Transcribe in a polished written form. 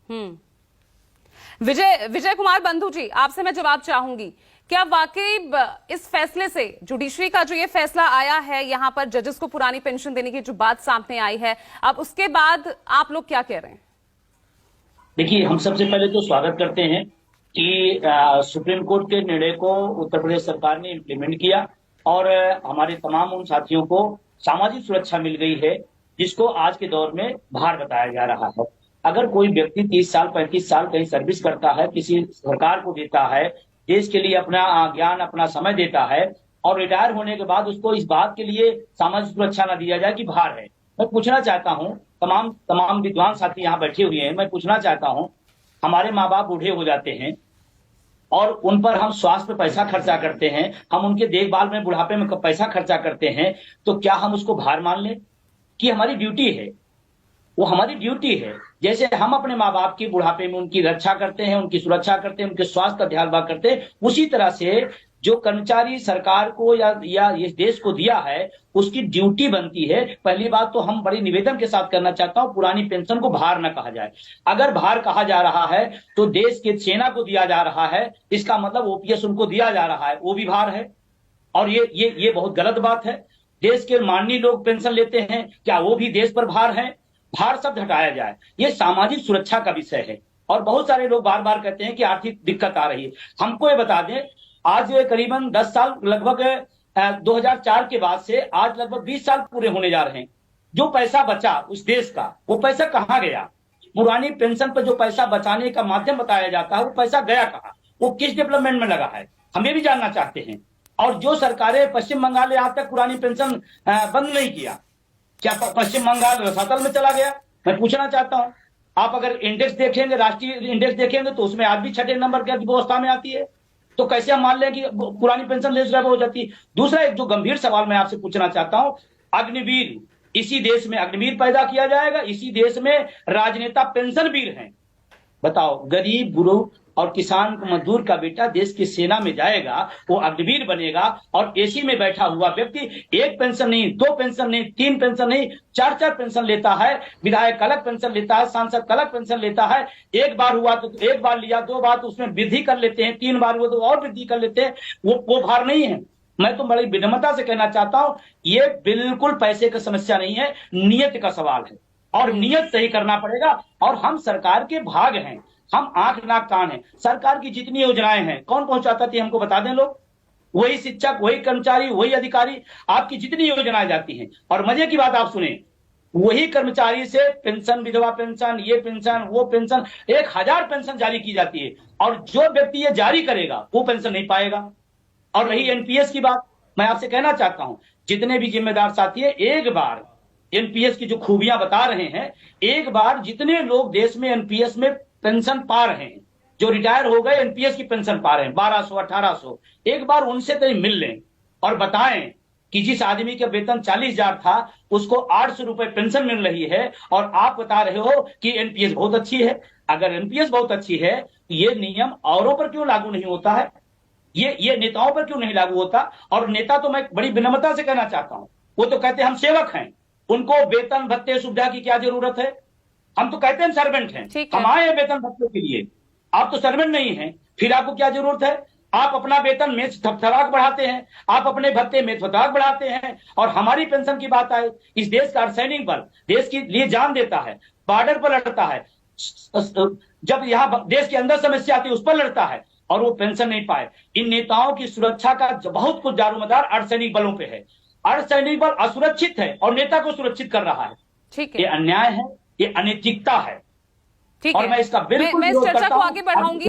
विजय विजय कुमार बंधु जी, आपसे मैं जवाब चाहूंगी, क्या वाकई इस फैसले से जुडिशरी का जो ये फैसला आया है, यहां पर जजेस को पुरानी पेंशन देने की जो बात सामने आई है, अब उसके बाद आप लोग क्या कह रहे हैं? देखिए, हम सबसे पहले तो स्वागत करते हैं कि सुप्रीम कोर्ट के निर्णय को उत्तर प्रदेश सरकार ने इम्प्लीमेंट किया और हमारे तमाम उन साथियों को सामाजिक सुरक्षा मिल गई है जिसको आज के दौर में भार बताया जा रहा है। अगर कोई व्यक्ति 30 साल 35 साल कहीं सर्विस करता है, किसी सरकार को देता है, देश के लिए अपना ज्ञान अपना समय देता है और रिटायर होने के बाद उसको इस बात के लिए सामाजिक सुरक्षा न दिया जाए कि भार है। मैं पूछना चाहता हूं, तमाम विद्वान साथी यहाँ बैठे हुए हैं, मैं पूछना चाहता हूं, हमारे माँ बाप बूढ़े हो जाते हैं और उन पर हम स्वास्थ्य पे पैसा खर्चा करते हैं, हम उनके देखभाल में बुढ़ापे में पैसा खर्चा करते हैं, तो क्या हम उसको भार मान लें कि हमारी ड्यूटी है? वो हमारी ड्यूटी है। जैसे हम अपने माँ बाप की बुढ़ापे में उनकी रक्षा करते हैं, उनकी सुरक्षा करते हैं, उनके स्वास्थ्य का ध्यान करते हैं, उसी तरह से जो कर्मचारी सरकार को या इस देश को दिया है उसकी ड्यूटी बनती है। पहली बात तो हम बड़ी निवेदन के साथ करना चाहता हूं, पुरानी पेंशन को भार न कहा जाए। अगर भार कहा जा रहा है तो देश के सेना को दिया जा रहा है, इसका मतलब ओपीएस उनको दिया जा रहा है, वो भी भार है और ये बहुत गलत बात है। देश के माननीय लोग पेंशन लेते हैं, क्या वो भी देश पर भार है? भार शब्द हटाया जाए, ये सामाजिक सुरक्षा का विषय है। और बहुत सारे लोग बार बार कहते हैं कि आर्थिक दिक्कत आ रही है। हमको ये बता दें, आज करीबन 10 साल लगभग 2004 के बाद से आज लगभग 20 साल पूरे होने जा रहे हैं। जो पैसा बचा उस देश का, वो पैसा कहां गया? पुरानी पेंशन पर जो पैसा बचाने का माध्यम बताया जाता है, वो पैसा गया कहां? वो किस डेवलपमेंट में लगा है, हम ये भी जानना चाहते हैं। और जो सरकारें, पश्चिम बंगाल ने आज तक पुरानी पेंशन बंद नहीं किया, क्या पश्चिम बंगाल रसातल में चला गया? मैं पूछना चाहता हूं, आप अगर इंडेक्स देखेंगे, राष्ट्रीय इंडेक्स देखेंगे, तो उसमें आज भी 6ठे नंबर की अर्थव्यवस्था में आती है। तो कैसे हम मान लें कि पुरानी पेंशन देश हो जाती है? दूसरा एक जो गंभीर सवाल मैं आपसे पूछना चाहता हूं, अग्निवीर, इसी देश में अग्निवीर पैदा किया जाएगा, इसी देश में राजनेता पेंशन वीर हैं। बताओ, गरीब गुरु और किसान मजदूर का बेटा देश की सेना में जाएगा, वो अग्निवीर बनेगा और एसी में बैठा हुआ व्यक्ति एक पेंशन नहीं, 2 पेंशन नहीं, 3 पेंशन नहीं, 4 पेंशन लेता है। विधायक अलग पेंशन लेता है, सांसद अलग पेंशन लेता है। एक बार हुआ तो एक बार लिया, 2 बार तो उसमें वृद्धि कर लेते हैं, 3 बार हुआ तो और वृद्धि कर लेते हैं। वो भार नहीं है। मैं तो बड़ी विनम्रता से कहना चाहता हूं, ये बिल्कुल पैसे की समस्या नहीं है, नियत का सवाल है और नियत सही करना पड़ेगा। और हम सरकार के भाग हैं, हम आंख नाक कान हैं। सरकार की जितनी योजनाएं हैं, कौन पहुंचाता थी हमको बता दें लोग? वही शिक्षक, वही कर्मचारी, वही अधिकारी। आपकी जितनी योजनाएं जाती हैं, और मजे की बात आप सुने, वही कर्मचारी से पेंशन, विधवा पेंशन, ये पेंशन, वो पेंशन, 1000 पेंशन जारी की जाती है और जो व्यक्ति ये जारी करेगा वो पेंशन नहीं पाएगा। और रही एनपीएस की बात, मैं आपसे कहना चाहता हूं, जितने भी जिम्मेदार साथी है, एक बार एनपीएस की जो खूबियां बता रहे हैं, एक बार जितने लोग देश में एनपीएस में पेंशन पा रहे हैं, जो रिटायर हो गए एनपीएस की पेंशन पा रहे हैं 1200 1800, एक बार उनसे तो मिल लें और बताएं कि जिस आदमी का वेतन 40,000 था उसको 800 रुपए पेंशन मिल रही है और आप बता रहे हो कि एनपीएस बहुत अच्छी है। अगर एनपीएस बहुत अच्छी है, ये नियम औरों पर क्यों लागू नहीं होता है? ये नेताओं पर क्यों नहीं लागू होता? और नेता तो मैं बड़ी विनम्रता से कहना चाहता हूं, वो तो कहते हैं हम सेवक हैं, उनको वेतन भत्ते सुविधा की क्या जरूरत है? हम तो कहते हैं सर्वेंट हैं, हम आए हैं वेतन भत्ते के लिए। आप तो सर्वेंट नहीं हैं, फिर आपको क्या जरूरत है? आप अपना वेतन में थपथपाक बढ़ाते हैं, आप अपने भत्ते में थपथपाक बढ़ाते हैं। और हमारी पेंशन की बात आए, इस देश का अर्धसैनिक बल देश के लिए जान देता है, बॉर्डर पर लड़ता है, जब यहाँ देश के अंदर समस्या आती है उस पर लड़ता है और वो पेंशन नहीं पाए। इन नेताओं की सुरक्षा का बहुत कुछ दारोमदार अर्धसैनिक बलों पे है। अर्धसैनिक बल असुरक्षित है और नेता को सुरक्षित कर रहा है। ठीक है, ये अन्याय है, ये अनैतिकता है। ठीक और है, मैं इसका बिल्कुल मैं इस चर्चा को आगे बढ़ाऊंगी।